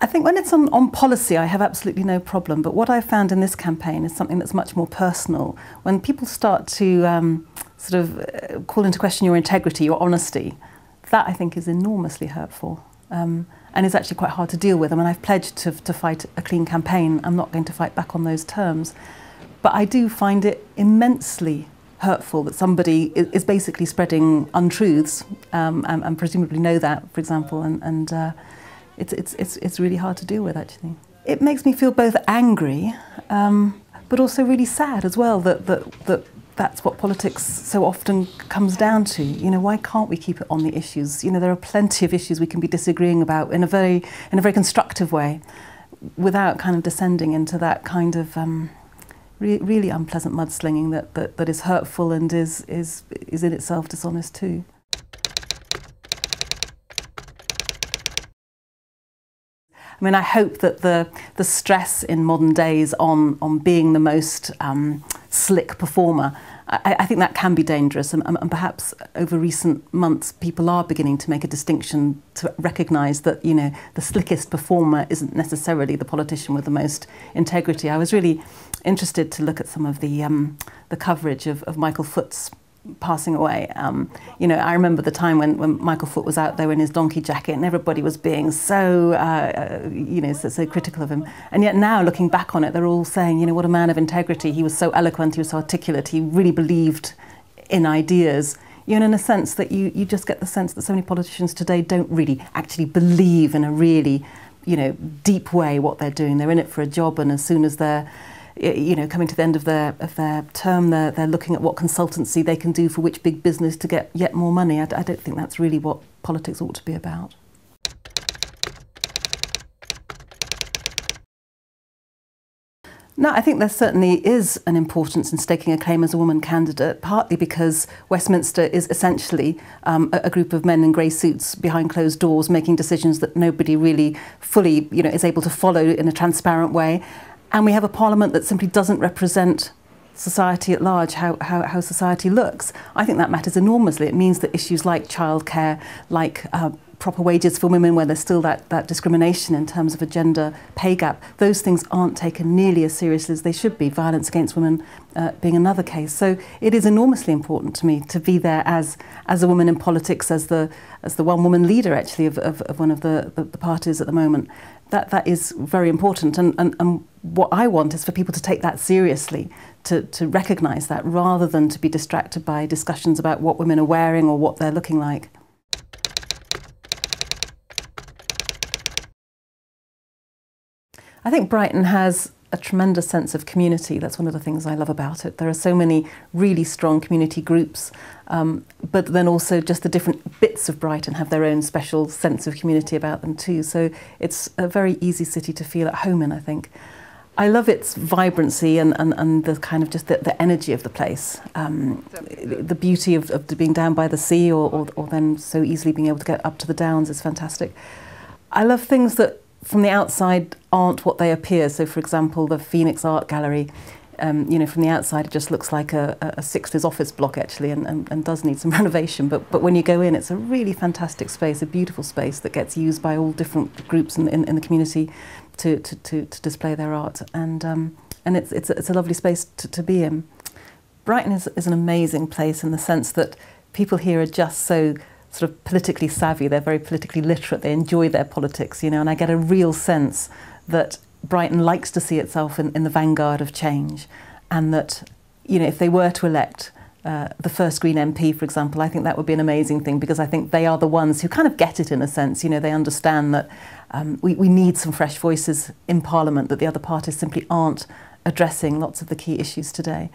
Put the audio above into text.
I think when it's on policy, I have absolutely no problem. But what I've found in this campaign is something that's much more personal. When people start to call into question your integrity, your honesty, that I think is enormously hurtful and is actually quite hard to deal with. I mean, I've pledged to fight a clean campaign. I'm not going to fight back on those terms. But I do find it immensely hurtful that somebody is basically spreading untruths and presumably know that, for example, it's really hard to deal with, actually. It makes me feel both angry, but also really sad as well that's what politics so often comes down to. You know, why can't we keep it on the issues? You know, there are plenty of issues we can be disagreeing about in a very constructive way, without kind of descending into that kind of really unpleasant mudslinging that is hurtful and is in itself dishonest too. I mean, I hope that the stress in modern days on being the most slick performer, I think that can be dangerous, and perhaps over recent months people are beginning to make a distinction to recognise that, you know, the slickest performer isn't necessarily the politician with the most integrity. I was really interested to look at some of the coverage of Michael Foot's passing away. You know, I remember the time when Michael Foot was out there in his donkey jacket and everybody was being so, you know, so critical of him. And yet now, looking back on it, they're all saying, you know, what a man of integrity. He was so eloquent, he was so articulate, he really believed in ideas. You know, in a sense that you just get the sense that so many politicians today don't really actually believe in a really, you know, deep way what they're doing. They're in it for a job, and as soon as they're, you know, coming to the end of their term, they're looking at what consultancy they can do for which big business to get yet more money. I don't think that's really what politics ought to be about. No, I think there certainly is an importance in staking a claim as a woman candidate, partly because Westminster is essentially a group of men in grey suits behind closed doors making decisions that nobody really fully, you know, is able to follow in a transparent way. And we have a parliament that simply doesn't represent society at large, how society looks. I think that matters enormously. It means that issues like childcare, like proper wages for women, where there's still that discrimination in terms of a gender pay gap, those things aren't taken nearly as seriously as they should be, violence against women being another case. So it is enormously important to me to be there as a woman in politics, as the one-woman leader, actually, of one of the parties at the moment. That is very important, and what I want is for people to take that seriously, to recognise that, rather than to be distracted by discussions about what women are wearing or what they're looking like. I think Brighton has a tremendous sense of community. That's one of the things I love about it. There are so many really strong community groups, but then also just the different bits of Brighton have their own special sense of community about them too. So it's a very easy city to feel at home in, I think. I love its vibrancy and the kind of just the energy of the place. The beauty of being down by the sea or then so easily being able to get up to the Downs is fantastic. I love things that from the outside aren't what they appear. So, for example, the Phoenix Art Gallery, you know, from the outside it just looks like a Sixers office block, actually, and does need some renovation. But when you go in, it's a really fantastic space, a beautiful space that gets used by all different groups in the community to display their art. And it's a lovely space to be in. Brighton is an amazing place in the sense that people here are just so sort of politically savvy, they're very politically literate, they enjoy their politics, you know, and I get a real sense that Brighton likes to see itself in the vanguard of change, and that, you know, if they were to elect the first Green MP, for example, I think that would be an amazing thing, because I think they are the ones who kind of get it in a sense, you know, they understand that we need some fresh voices in Parliament, that the other parties simply aren't addressing lots of the key issues today.